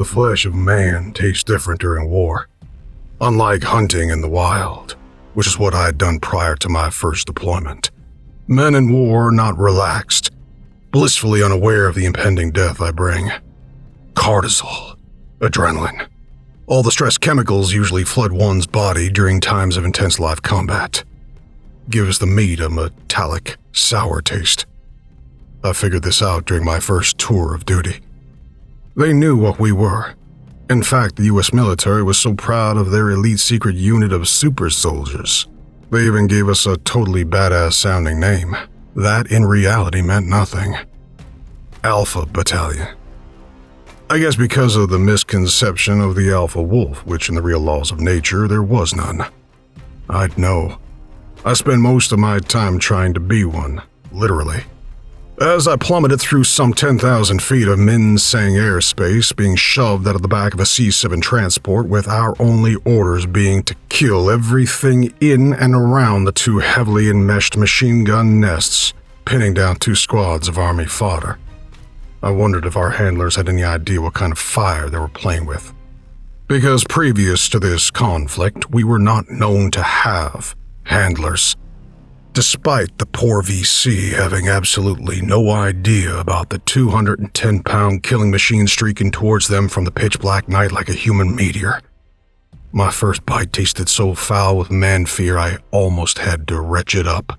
The flesh of man tastes different during war. Unlike hunting in the wild, which is what I had done prior to my first deployment, men in war are not relaxed, blissfully unaware of the impending death I bring. Cortisol, adrenaline, all the stress chemicals usually flood one's body during times of intense live combat. Gives the meat a metallic, sour taste. I figured this out during my first tour of duty. They knew what we were. In fact, the US military was so proud of their elite secret unit of super soldiers, they even gave us a totally badass sounding name that in reality meant nothing. Alpha Battalion. I guess because of the misconception of the alpha wolf, which in the real laws of nature there was none. I'd know. I spent most of my time trying to be one, literally. As I plummeted through some 10,000 feet of Minsang airspace, being shoved out of the back of a C-7 transport with our only orders being to kill everything in and around the two heavily enmeshed machine gun nests, pinning down 2 squads of Army fodder. I wondered if our handlers had any idea what kind of fire they were playing with. Because previous to this conflict, we were not known to have handlers. Despite the poor VC having absolutely no idea about the 210-pound killing machine streaking towards them from the pitch-black night like a human meteor. My first bite tasted so foul with man fear I almost had to retch it up.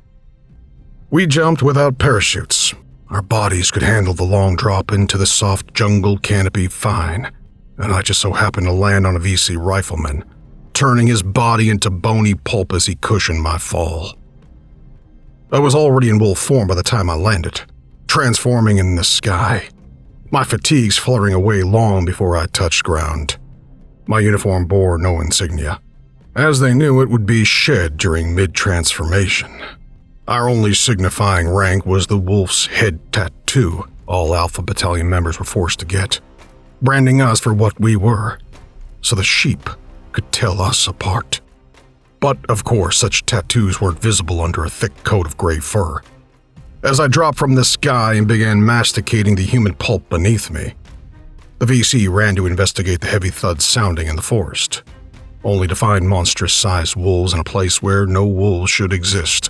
We jumped without parachutes. Our bodies could handle the long drop into the soft jungle canopy fine, and I just so happened to land on a VC rifleman, turning his body into bony pulp as he cushioned my fall. I was already in wolf form by the time I landed, transforming in the sky, my fatigues fluttering away long before I touched ground. My uniform bore no insignia, as they knew it would be shed during mid-transformation. Our only signifying rank was the wolf's head tattoo all Alpha Battalion members were forced to get, branding us for what we were, so the sheep could tell us apart. But, of course, such tattoos weren't visible under a thick coat of gray fur. As I dropped from the sky and began masticating the human pulp beneath me, the VC ran to investigate the heavy thuds sounding in the forest, only to find monstrous-sized wolves in a place where no wolves should exist.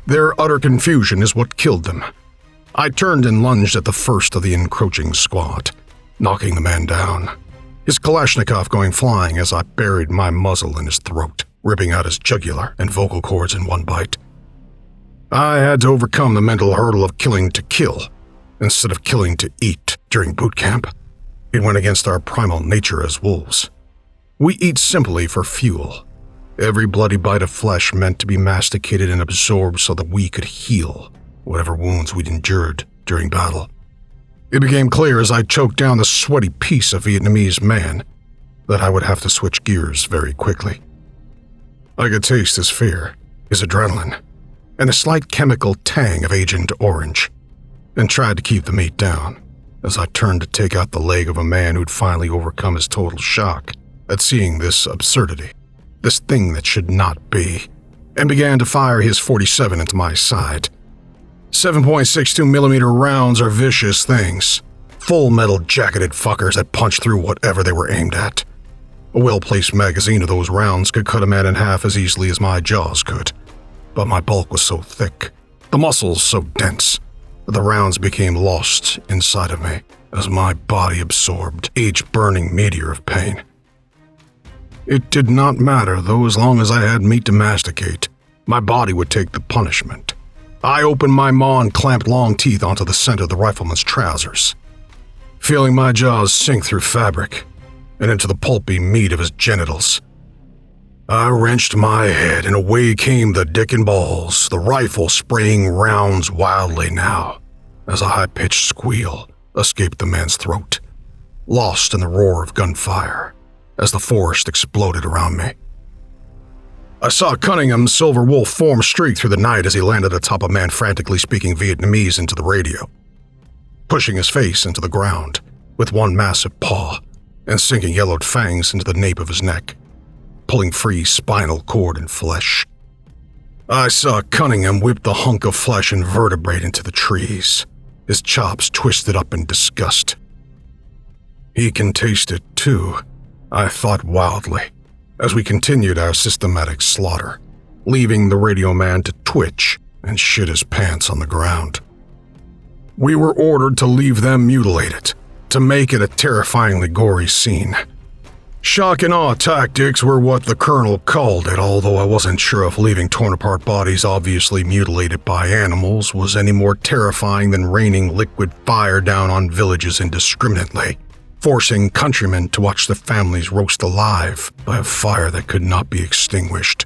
Their utter confusion is what killed them. I turned and lunged at the first of the encroaching squad, knocking the man down, his Kalashnikov going flying as I buried my muzzle in his throat, ripping out his jugular and vocal cords in one bite. I had to overcome the mental hurdle of killing to kill, instead of killing to eat during boot camp. It went against our primal nature as wolves. We eat simply for fuel. Every bloody bite of flesh meant to be masticated and absorbed so that we could heal whatever wounds we'd endured during battle. It became clear as I choked down the sweaty piece of Vietnamese man that I would have to switch gears very quickly. I could taste his fear, his adrenaline, and a slight chemical tang of Agent Orange, and tried to keep the meat down as I turned to take out the leg of a man who'd finally overcome his total shock at seeing this absurdity, this thing that should not be, and began to fire his .47 into my side. 7.62mm rounds are vicious things, full metal jacketed fuckers that punch through whatever they were aimed at. A well-placed magazine of those rounds could cut a man in half as easily as my jaws could, but my bulk was so thick, the muscles so dense, that the rounds became lost inside of me as my body absorbed each burning meteor of pain. It did not matter, though, as long as I had meat to masticate, my body would take the punishment. I opened my maw and clamped long teeth onto the center of the rifleman's trousers, feeling my jaws sink through fabric and into the pulpy meat of his genitals. I wrenched my head, and away came the dick and balls, the rifle spraying rounds wildly now, as a high-pitched squeal escaped the man's throat, lost in the roar of gunfire as the forest exploded around me. I saw Cunningham's silver wolf form streak through the night as he landed atop a man frantically speaking Vietnamese into the radio, pushing his face into the ground with one massive paw and sinking yellowed fangs into the nape of his neck, pulling free spinal cord and flesh. I saw Cunningham whip the hunk of flesh and vertebrae into the trees, his chops twisted up in disgust. He can taste it too, I thought wildly, as we continued our systematic slaughter, leaving the radio man to twitch and shit his pants on the ground. We were ordered to leave them mutilated, to make it a terrifyingly gory scene. Shock and awe tactics were what the colonel called it, although I wasn't sure if leaving torn-apart bodies obviously mutilated by animals was any more terrifying than raining liquid fire down on villages indiscriminately, forcing countrymen to watch their families roast alive by a fire that could not be extinguished.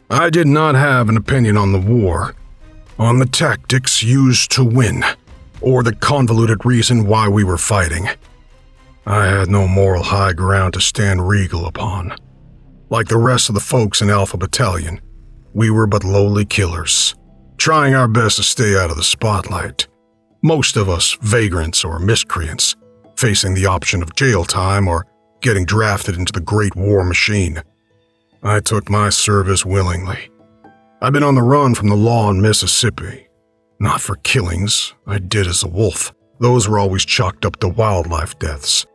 I did not have an opinion on the war, on the tactics used to win, or the convoluted reason why we were fighting. I had no moral high ground to stand regal upon. Like the rest of the folks in Alpha Battalion, we were but lowly killers, trying our best to stay out of the spotlight. Most of us vagrants or miscreants, facing the option of jail time or getting drafted into the Great War Machine. I took my service willingly. I've been on the run from the law in Mississippi. Not for killings, I did as a wolf. Those were always chalked up to wildlife deaths.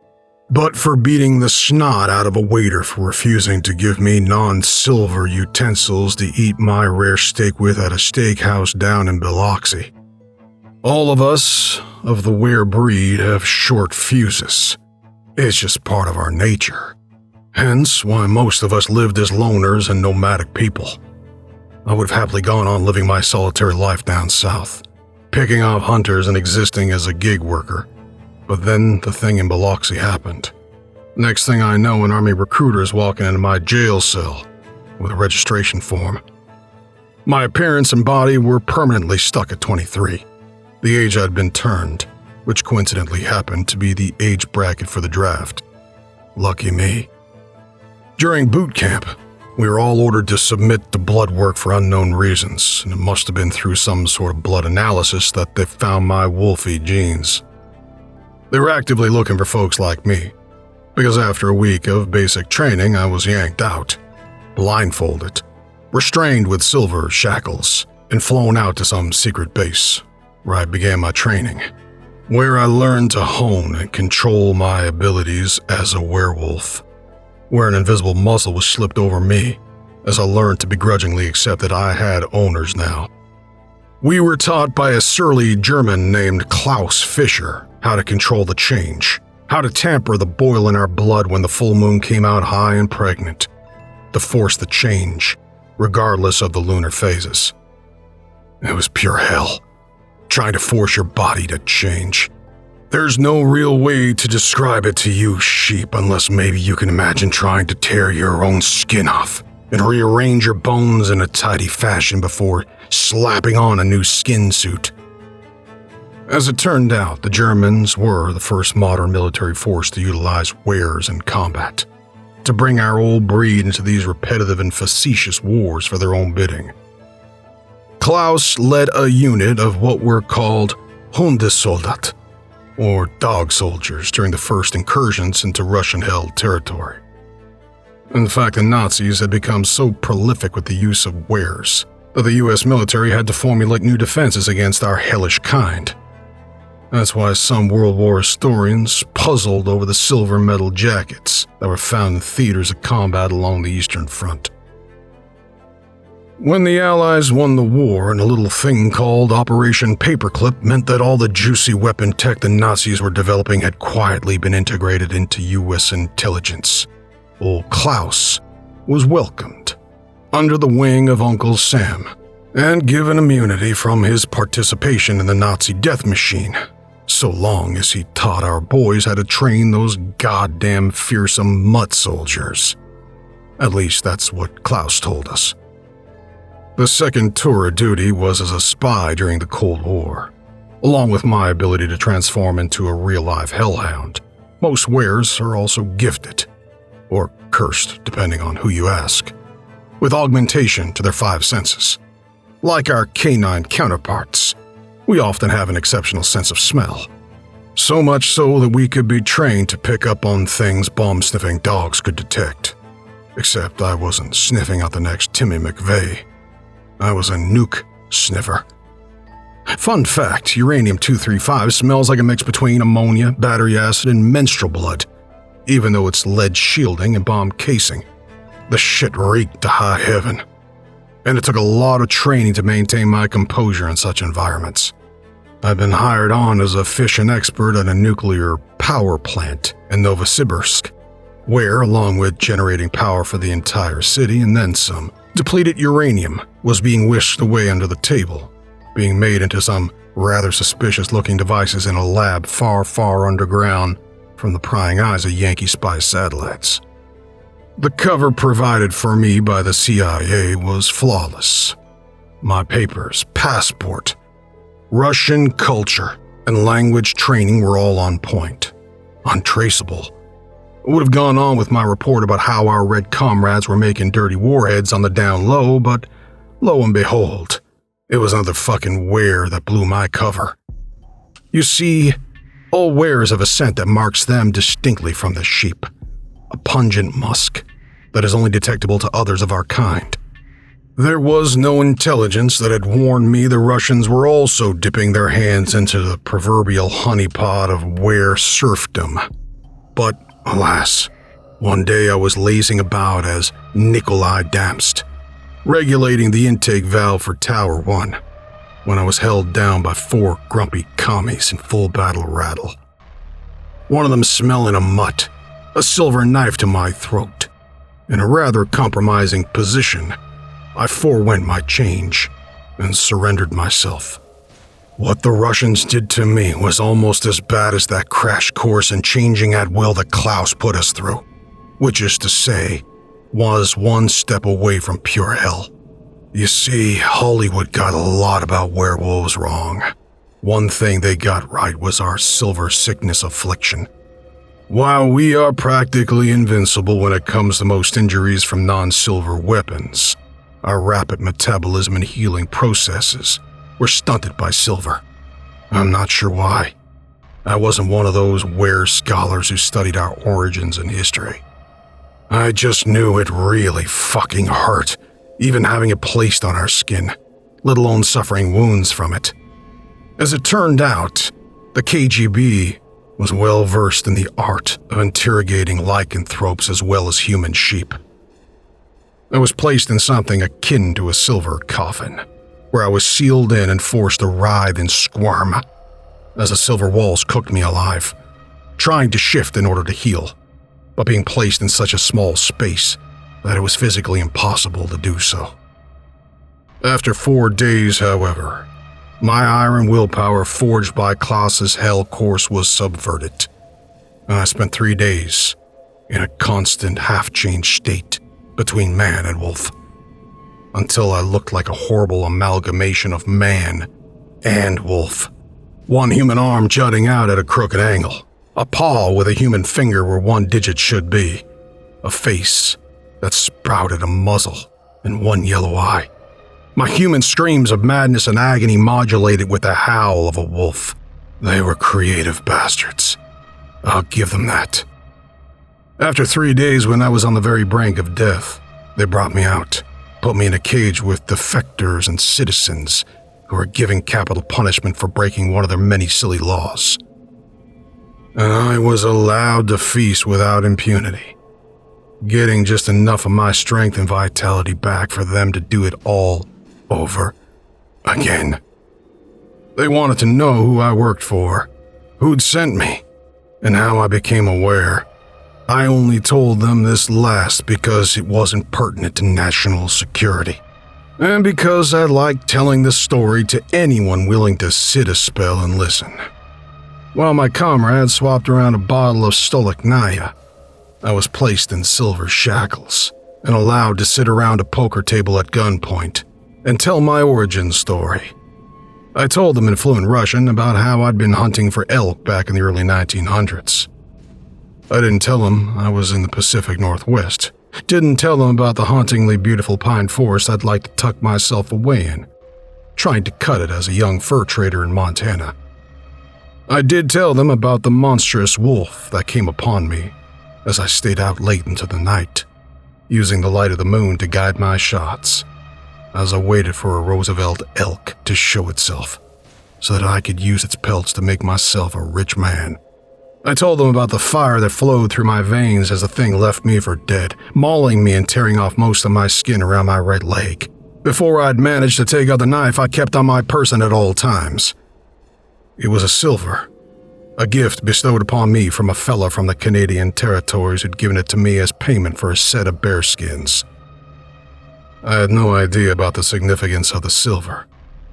But for beating the snot out of a waiter for refusing to give me non-silver utensils to eat my rare steak with at a steakhouse down in Biloxi. All of us, of the were breed, have short fuses. It's just part of our nature. Hence why most of us lived as loners and nomadic people. I would have happily gone on living my solitary life down south, picking off hunters and existing as a gig worker. But then the thing in Biloxi happened. Next thing I know, an army recruiter is walking into my jail cell with a registration form. My appearance and body were permanently stuck at 23, the age I'd been turned, which coincidentally happened to be the age bracket for the draft. Lucky me. During boot camp, we were all ordered to submit to blood work for unknown reasons, and it must have been through some sort of blood analysis that they found my wolfy genes. They were actively looking for folks like me, because after a week of basic training, I was yanked out, blindfolded, restrained with silver shackles, and flown out to some secret base, where I began my training, where I learned to hone and control my abilities as a werewolf, where an invisible muzzle was slipped over me, as I learned to begrudgingly accept that I had owners now. We were taught by a surly German named Klaus Fischer how to control the change, how to tamper the boil in our blood when the full moon came out high and pregnant, to force the change, regardless of the lunar phases. It was pure hell, trying to force your body to change. There's no real way to describe it to you sheep unless maybe you can imagine trying to tear your own skin off and rearrange your bones in a tidy fashion before slapping on a new skin suit. As it turned out, the Germans were the first modern military force to utilize wares in combat, to bring our old breed into these repetitive and facetious wars for their own bidding. Klaus led a unit of what were called Hundesoldat, or dog soldiers, during the first incursions into Russian-held territory. In fact, the Nazis had become so prolific with the use of wares that the U.S. military had to formulate new defenses against our hellish kind. That's why some World War historians puzzled over the silver medal jackets that were found in theaters of combat along the Eastern Front. When the Allies won the war, and a little thing called Operation Paperclip meant that all the juicy weapon tech the Nazis were developing had quietly been integrated into U.S. intelligence, old Klaus was welcomed under the wing of Uncle Sam and given immunity from his participation in the Nazi death machine, so long as he taught our boys how to train those goddamn fearsome mutt soldiers. At least that's what Klaus told us. The second tour of duty was as a spy during the Cold War, along with my ability to transform into a real-life hellhound. Most wares are also gifted, or cursed depending on who you ask, with augmentation to their five senses. Like our canine counterparts, we often have an exceptional sense of smell. So much so that we could be trained to pick up on things bomb-sniffing dogs could detect. Except I wasn't sniffing out the next Timmy McVeigh. I was a nuke sniffer. Fun fact, uranium-235 smells like a mix between ammonia, battery acid, and menstrual blood, even though it's lead shielding and bomb casing. The shit reeked to high heaven. And it took a lot of training to maintain my composure in such environments. I've been hired on as a fission expert at a nuclear power plant in Novosibirsk, where, along with generating power for the entire city and then some, depleted uranium was being whisked away under the table, being made into some rather suspicious-looking devices in a lab far, far underground from the prying eyes of Yankee spy satellites. The cover provided for me by the CIA was flawless. My papers, passport, Russian culture, and language training were all on point, untraceable. I would have gone on with my report about how our red comrades were making dirty warheads on the down low, but lo and behold, it was another fucking ware that blew my cover. You see, all wares have a scent that marks them distinctly from the sheep, a pungent musk that is only detectable to others of our kind. There was no intelligence that had warned me the Russians were also dipping their hands into the proverbial honeypot of ware serfdom. But, alas, one day I was lazing about as Nikolai Damst, regulating the intake valve for Tower 1, when I was held down by 4 grumpy commies in full battle rattle. One of them smelling a mutt, a silver knife to my throat. In a rather compromising position, I forewent my change and surrendered myself. What the Russians did to me was almost as bad as that crash course in changing at will that Klaus put us through, which is to say, was one step away from pure hell. You see, Hollywood got a lot about werewolves wrong. One thing they got right was our silver sickness affliction. While we are practically invincible when it comes to most injuries from non-silver weapons, our rapid metabolism and healing processes were stunted by silver. I'm not sure why. I wasn't one of those were scholars who studied our origins and history. I just knew it really fucking hurt, even having it placed on our skin, let alone suffering wounds from it. As it turned out, the KGB was well versed in the art of interrogating lycanthropes as well as human sheep. I was placed in something akin to a silver coffin, where I was sealed in and forced to writhe and squirm as the silver walls cooked me alive, trying to shift in order to heal, but being placed in such a small space that it was physically impossible to do so. After 4 days, however, my iron willpower forged by Klaus's hell course was subverted, and I spent 3 days in a constant half-changed state between man and wolf, until I looked like a horrible amalgamation of man and wolf. One human arm jutting out at a crooked angle, a paw with a human finger where one digit should be, a face that sprouted a muzzle and one yellow eye. My human screams of madness and agony modulated with the howl of a wolf. They were creative bastards. I'll give them that. After 3 days, when I was on the very brink of death, they brought me out, put me in a cage with defectors and citizens who were giving capital punishment for breaking one of their many silly laws. And I was allowed to feast without impunity, getting just enough of my strength and vitality back for them to do it all over again. They wanted to know who I worked for, who'd sent me, and how I became aware. I only told them this last because it wasn't pertinent to national security, and because I liked telling the story to anyone willing to sit a spell and listen. While my comrades swapped around a bottle of Stolichnaya, I was placed in silver shackles and allowed to sit around a poker table at gunpoint and tell my origin story. I told them in fluent Russian about how I'd been hunting for elk back in the early 1900s. I didn't tell them I was in the Pacific Northwest. Didn't tell them about the hauntingly beautiful pine forest I'd like to tuck myself away in, trying to cut it as a young fur trader in Montana. I did tell them about the monstrous wolf that came upon me as I stayed out late into the night, using the light of the moon to guide my shots, as I waited for a Roosevelt elk to show itself. so that I could use its pelts to make myself a rich man. I told them about the fire that flowed through my veins as the thing left me for dead, mauling me and tearing off most of my skin around my right leg. Before I'd managed to take out the knife I kept on my person at all times. It was a silver, a gift bestowed upon me from a fella from the Canadian territories who'd given it to me as payment for a set of bearskins. I had no idea about the significance of the silver,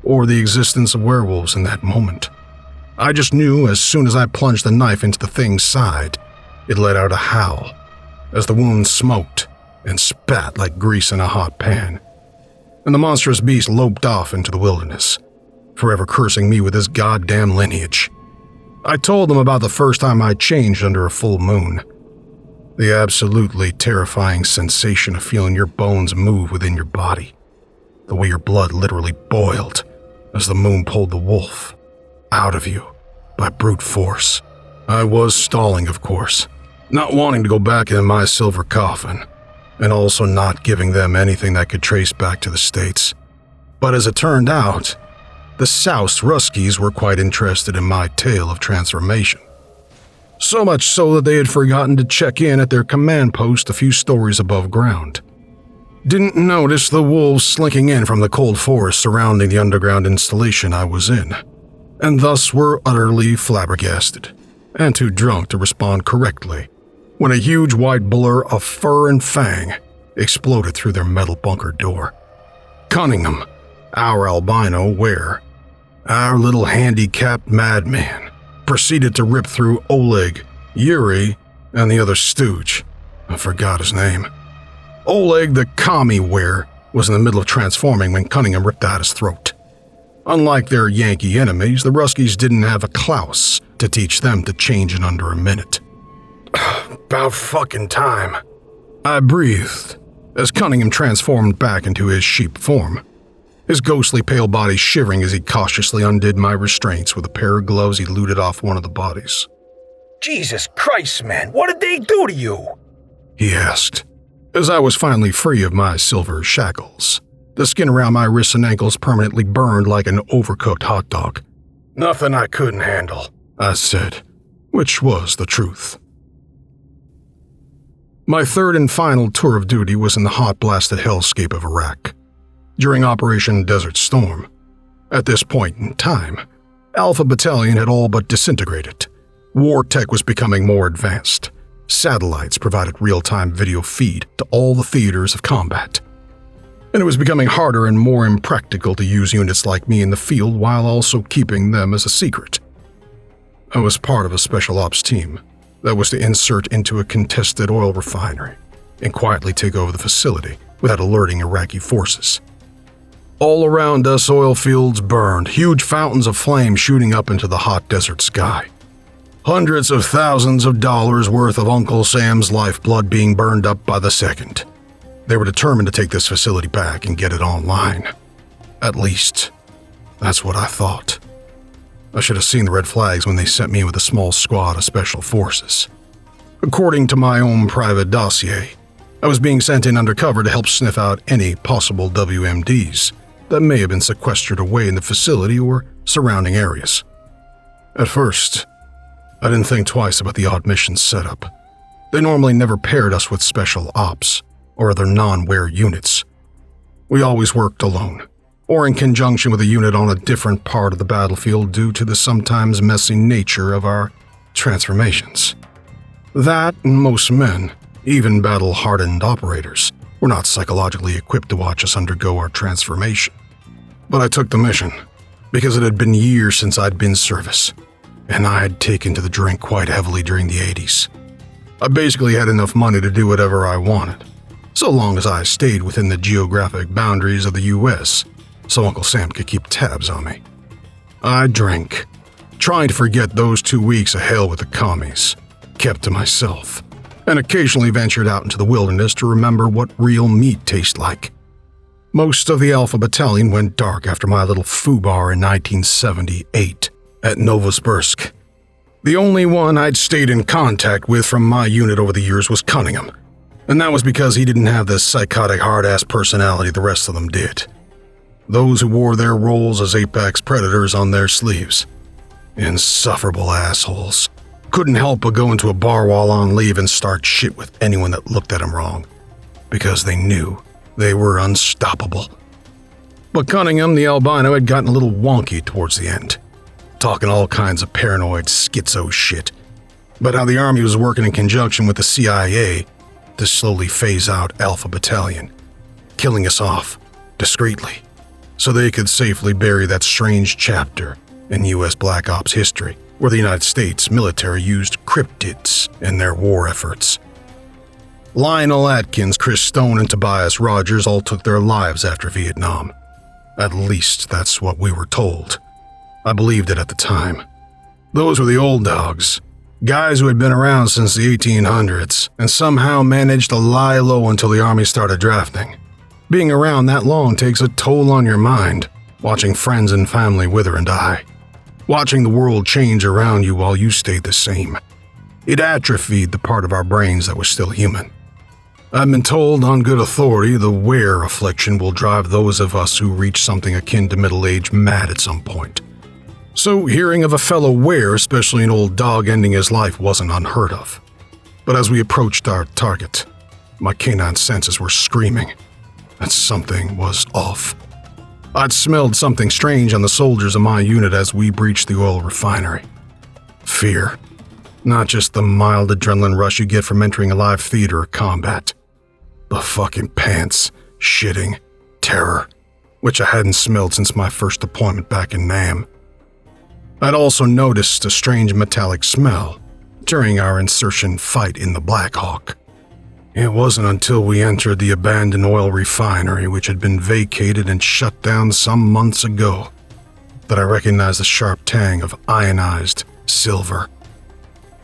or the existence of werewolves in that moment. I just knew as soon as I plunged the knife into the thing's side, it let out a howl, as the wound smoked and spat like grease in a hot pan, and the monstrous beast loped off into the wilderness, forever cursing me with his goddamn lineage. I told them about the first time I changed under a full moon. The absolutely terrifying sensation of feeling your bones move within your body. The way your blood literally boiled as the moon pulled the wolf out of you by brute force. I was stalling, of course, not wanting to go back in my silver coffin, and also not giving them anything that could trace back to the States. But as it turned out, the Souse Ruskies were quite interested in my tale of transformation. So much so that they had forgotten to check in at their command post a few stories above ground. Didn't notice the wolves slinking in from the cold forest surrounding the underground installation I was in, and thus were utterly flabbergasted, and too drunk to respond correctly, when a huge white blur of fur and fang exploded through their metal bunker door. Cunningham, our albino were, our little handicapped madman, proceeded to rip through Oleg, Yuri, and the other stooge. I forgot his name. Oleg the commie were was in the middle of transforming when Cunningham ripped out his throat. Unlike their Yankee enemies, the Ruskies didn't have a Klaus to teach them to change in under a minute. About fucking time. I breathed as Cunningham transformed back into his sheep form, his ghostly pale body shivering as he cautiously undid my restraints with a pair of gloves he looted off one of the bodies. Jesus Christ, man, what did they do to you? He asked, as I was finally free of my silver shackles, the skin around my wrists and ankles permanently burned like an overcooked hot dog. Nothing I couldn't handle, I said, which was the truth. My third and final tour of duty was in the hot-blasted hellscape of Iraq, during Operation Desert Storm. At this point in time, Alpha Battalion had all but disintegrated. War tech was becoming more advanced. Satellites provided real-time video feed to all the theaters of combat. And it was becoming harder and more impractical to use units like me in the field while also keeping them as a secret. I was part of a special ops team that was to insert into a contested oil refinery and quietly take over the facility without alerting Iraqi forces. All around us, oil fields burned, huge fountains of flame shooting up into the hot desert sky. Hundreds of thousands of dollars worth of Uncle Sam's lifeblood being burned up by the second. They were determined to take this facility back and get it online. At least, that's what I thought. I should have seen the red flags when they sent me with a small squad of special forces. According to my own private dossier, I was being sent in undercover to help sniff out any possible WMDs that may have been sequestered away in the facility or surrounding areas. At first, I didn't think twice about the odd mission setup. They normally never paired us with special ops or other non-wear units. We always worked alone, or in conjunction with a unit on a different part of the battlefield due to the sometimes messy nature of our transformations. That and most men, even battle-hardened operators, were not psychologically equipped to watch us undergo our transformation. But I took the mission, because it had been years since I'd been service, and I had taken to the drink quite heavily during the 80s. I basically had enough money to do whatever I wanted, so long as I stayed within the geographic boundaries of the US, so Uncle Sam could keep tabs on me. I drank, trying to forget those 2 weeks of hell with the commies, kept to myself, and occasionally ventured out into the wilderness to remember what real meat tastes like. Most of the Alpha Battalion went dark after my little foobar in 1978 at Novosibirsk. The only one I'd stayed in contact with from my unit over the years was Cunningham, and that was because he didn't have the psychotic hard-ass personality the rest of them did. those who wore their roles as apex predators on their sleeves. Insufferable assholes. Couldn't help but go into a bar while on leave and start shit with anyone that looked at them wrong, because they knew they were unstoppable. But Cunningham, the albino, had gotten a little wonky towards the end, talking all kinds of paranoid schizo shit about how the Army was working in conjunction with the CIA to slowly phase out Alpha Battalion, killing us off discreetly so they could safely bury that strange chapter in U.S. Black Ops history where the United States military used cryptids in their war efforts. Lionel Atkins, Chris Stone, and Tobias Rogers all took their lives after Vietnam. At least that's what we were told. I believed it at the time. Those were the old dogs, guys who had been around since the 1800s and somehow managed to lie low until the Army started drafting. Being around that long takes a toll on your mind, watching friends and family wither and die. Watching the world change around you while you stayed the same. It atrophied the part of our brains that was still human. I've been told on good authority the wear affliction will drive those of us who reach something akin to middle age mad at some point. So hearing of a fellow wear, especially an old dog ending his life, wasn't unheard of. But as we approached our target, my canine senses were screaming that something was off. I'd smelled something strange on the soldiers of my unit as we breached the oil refinery. Fear. Not just the mild adrenaline rush you get from entering a live theater or combat. The fucking pants, shitting, terror, which I hadn't smelled since my first deployment back in Nam. I'd also noticed a strange metallic smell during our insertion fight in the Black Hawk. It wasn't until we entered the abandoned oil refinery, which had been vacated and shut down some months ago, that I recognized the sharp tang of ionized silver.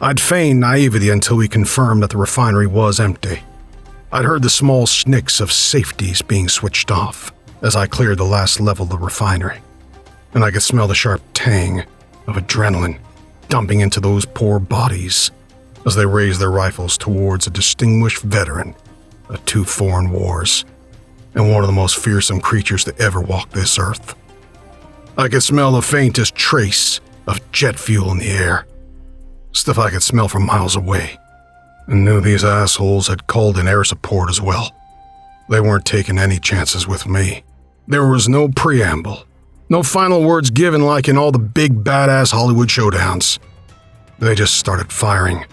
I'd feigned naivety until we confirmed that the refinery was empty. I'd heard the small snicks of safeties being switched off as I cleared the last level of the refinery, and I could smell the sharp tang of adrenaline dumping into those poor bodies as they raised their rifles towards a distinguished veteran of 2 foreign wars and one of the most fearsome creatures to ever walk this earth. I could smell the faintest trace of jet fuel in the air, stuff I could smell from miles away, and knew these assholes had called in air support as well. They weren't taking any chances with me. There was no preamble, no final words given like in all the big badass Hollywood showdowns. They just started firing.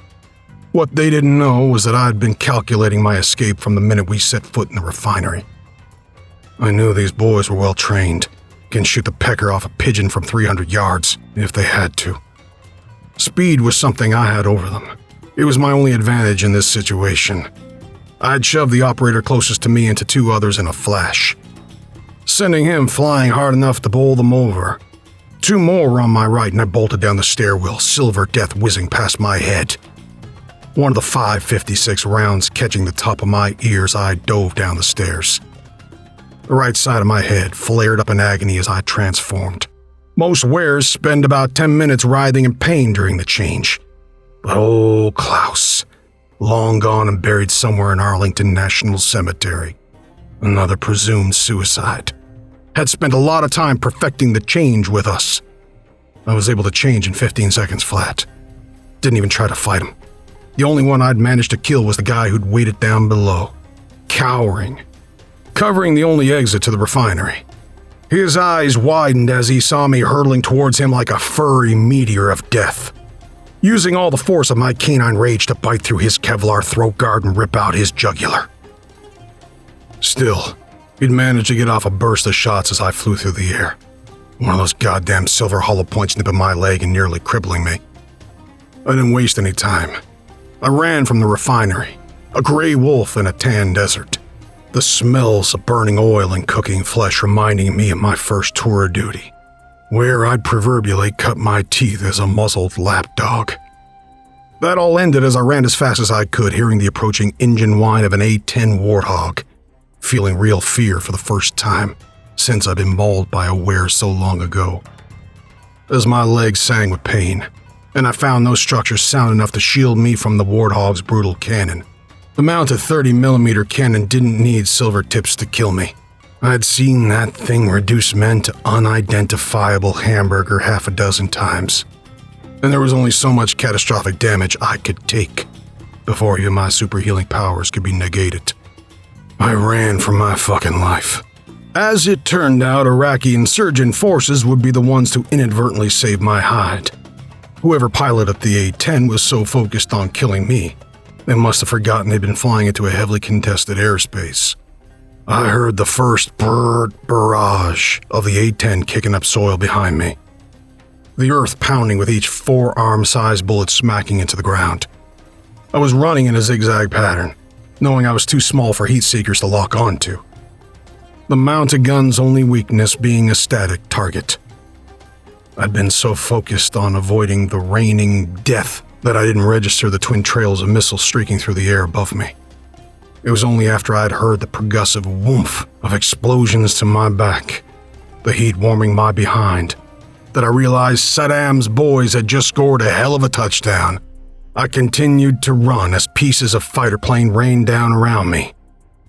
What they didn't know was that I'd been calculating my escape from the minute we set foot in the refinery. I knew these boys were well trained, can shoot the pecker off a pigeon from 300 yards if they had to. Speed was something I had over them. It was my only advantage in this situation. I'd shoved the operator closest to me into 2 others in a flash, sending him flying hard enough to bowl them over. 2 more were on my right, and I bolted down the stairwell, silver death whizzing past my head. One of the 5.56 rounds catching the top of my ears, I dove down the stairs. The right side of my head flared up in agony as I transformed. Most wearers spend about 10 minutes writhing in pain during the change. But old Klaus, long gone and buried somewhere in Arlington National Cemetery, another presumed suicide, had spent a lot of time perfecting the change with us. I was able to change in 15 seconds flat. Didn't even try to fight him. The only one I'd managed to kill was the guy who'd waited down below, cowering, covering the only exit to the refinery. His eyes widened as he saw me hurtling towards him like a furry meteor of death, using all the force of my canine rage to bite through his Kevlar throat guard and rip out his jugular. Still, he'd managed to get off a burst of shots as I flew through the air, one of those goddamn silver hollow points nipping my leg and nearly crippling me. I didn't waste any time. I ran from the refinery, a gray wolf in a tan desert, the smells of burning oil and cooking flesh reminding me of my first tour of duty, where I'd proverbially cut my teeth as a muzzled lapdog. That all ended as I ran as fast as I could, hearing the approaching engine whine of an A-10 Warthog, feeling real fear for the first time since I'd been mauled by a wear so long ago. As my legs sang with pain, and I found no structure sound enough to shield me from the Warthog's brutal cannon. The mounted 30mm cannon didn't need silver tips to kill me. I'd seen that thing reduce men to unidentifiable hamburger half a dozen times, and there was only so much catastrophic damage I could take before even my super healing powers could be negated. I ran for my fucking life. As it turned out, Iraqi insurgent forces would be the ones to inadvertently save my hide. Whoever piloted the A-10 was so focused on killing me, they must have forgotten they'd been flying into a heavily contested airspace. I heard the first barrage of the A-10 kicking up soil behind me, the earth pounding with each forearm-sized bullet smacking into the ground. I was running in a zigzag pattern, knowing I was too small for heat seekers to lock onto. The mounted gun's only weakness being a static target. I'd been so focused on avoiding the raining death that I didn't register the twin trails of missiles streaking through the air above me. It was only after I'd heard the percussive whoomph of explosions to my back, the heat warming my behind, that I realized Saddam's boys had just scored a hell of a touchdown. I continued to run as pieces of fighter plane rained down around me,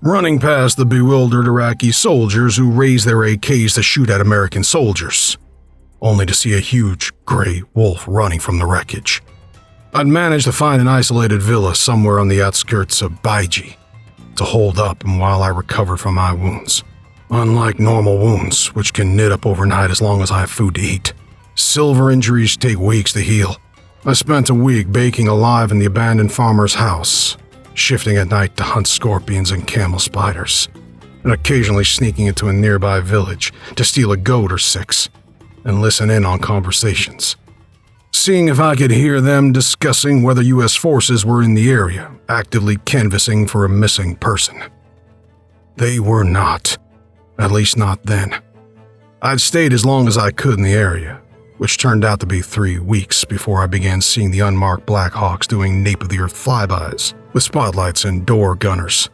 running past the bewildered Iraqi soldiers who raised their AKs to shoot at American soldiers, only to see a huge gray wolf running from the wreckage. I'd managed to find an isolated villa somewhere on the outskirts of Baiji to hold up and while I recovered from my wounds. Unlike normal wounds, which can knit up overnight as long as I have food to eat, silver injuries take weeks to heal. I spent a week baking alive in the abandoned farmer's house, shifting at night to hunt scorpions and camel spiders, and occasionally sneaking into a nearby village to steal a goat or six and listen in on conversations, seeing if I could hear them discussing whether U.S. forces were in the area, actively canvassing for a missing person. They were not, at least not then. I'd stayed as long as I could in the area, which turned out to be 3 weeks before I began seeing the unmarked Black Hawks doing nape-of-the-earth flybys with spotlights and door gunners.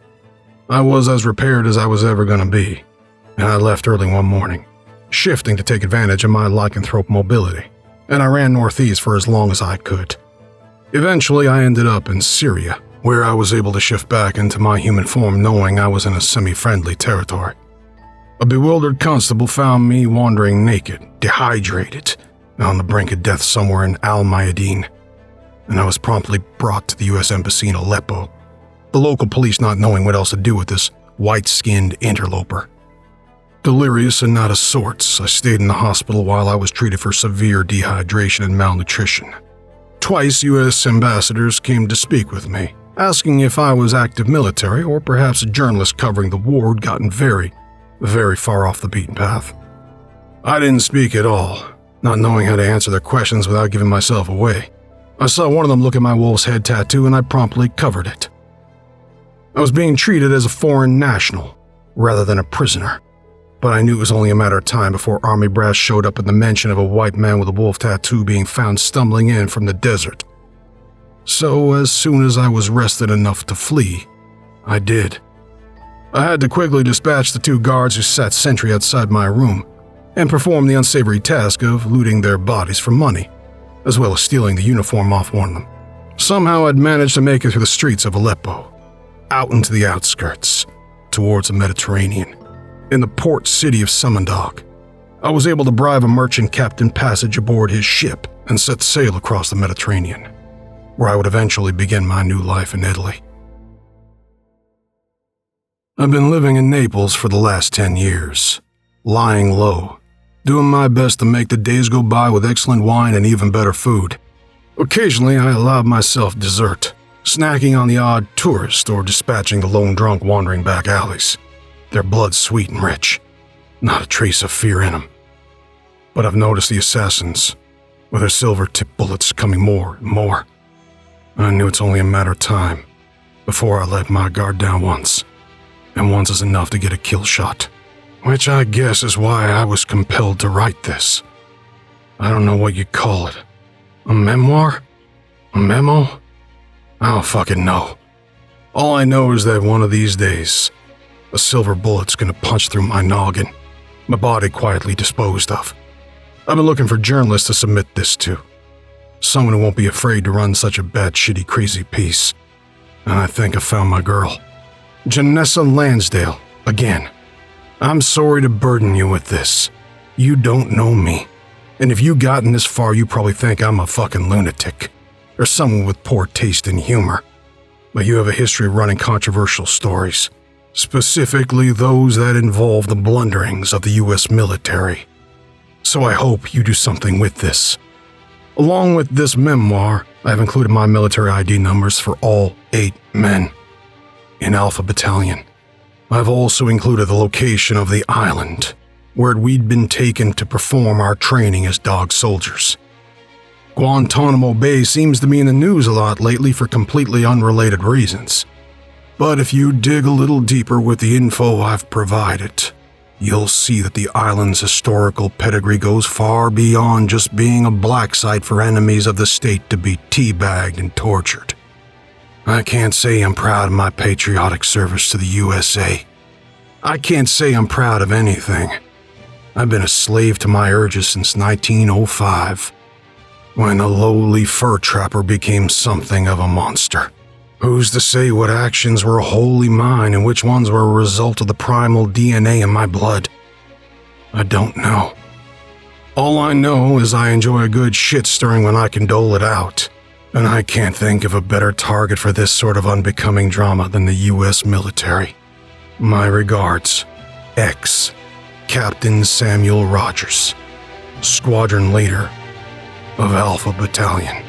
I was as repaired as I was ever going to be, and I left early one morning, shifting to take advantage of my lycanthrope mobility, and I ran northeast for as long as I could. Eventually, I ended up in Syria, where I was able to shift back into my human form knowing I was in a semi-friendly territory. A bewildered constable found me wandering naked, dehydrated, on the brink of death somewhere in Al-Mayadeen, and I was promptly brought to the U.S. Embassy in Aleppo, the local police not knowing what else to do with this white-skinned interloper. Delirious and out of sorts, I stayed in the hospital while I was treated for severe dehydration and malnutrition. Twice U.S. ambassadors came to speak with me, asking if I was active military or perhaps a journalist covering the war who'd gotten very, very far off the beaten path. I didn't speak at all, not knowing how to answer their questions without giving myself away. I saw one of them look at my wolf's head tattoo and I promptly covered it. I was being treated as a foreign national rather than a prisoner, but I knew it was only a matter of time before army brass showed up at the mention of a white man with a wolf tattoo being found stumbling in from the desert. So as soon as I was rested enough to flee, I did. I had to quickly dispatch the 2 guards who sat sentry outside my room and perform the unsavory task of looting their bodies for money, as well as stealing the uniform off one of them. Somehow I'd managed to make it through the streets of Aleppo, out into the outskirts, towards the Mediterranean. In the port city of Samandog, I was able to bribe a merchant captain passage aboard his ship and set sail across the Mediterranean, where I would eventually begin my new life in Italy. I've been living in Naples for the last 10 years, lying low, doing my best to make the days go by with excellent wine and even better food. Occasionally, I allowed myself dessert, snacking on the odd tourist or dispatching the lone drunk wandering back alleys, their blood sweet and rich, not a trace of fear in them. But I've noticed the assassins, with their silver-tipped bullets coming more and more. I knew it's only a matter of time before I let my guard down once, and once is enough to get a kill shot. Which I guess is why I was compelled to write this. I don't know what you'd call it. A memoir? A memo? I don't fucking know. All I know is that one of these days, a silver bullet's gonna punch through my noggin, my body quietly disposed of. I've been looking for journalists to submit this to. Someone who won't be afraid to run such a batshitty crazy piece. And I think I found my girl. Janessa Lansdale, again. I'm sorry to burden you with this. You don't know me. And if you've gotten this far, you probably think I'm a fucking lunatic. Or someone with poor taste in humor. But you have a history of running controversial stories. Specifically those that involve the blunderings of the U.S. military. So I hope you do something with this. Along with this memoir, I've included my military ID numbers for all 8 men in Alpha Battalion. I've also included the location of the island, where we'd been taken to perform our training as dog soldiers. Guantanamo Bay seems to be in the news a lot lately for completely unrelated reasons. But if you dig a little deeper with the info I've provided, you'll see that the island's historical pedigree goes far beyond just being a black site for enemies of the state to be teabagged and tortured. I can't say I'm proud of my patriotic service to the USA. I can't say I'm proud of anything. I've been a slave to my urges since 1905, when a lowly fur trapper became something of a monster. Who's to say what actions were wholly mine and which ones were a result of the primal DNA in my blood? I don't know. All I know is I enjoy a good shit-stirring when I can dole it out, and I can't think of a better target for this sort of unbecoming drama than the U.S. military. My regards, Captain Samuel Rogers, Squadron Leader of Alpha Battalion.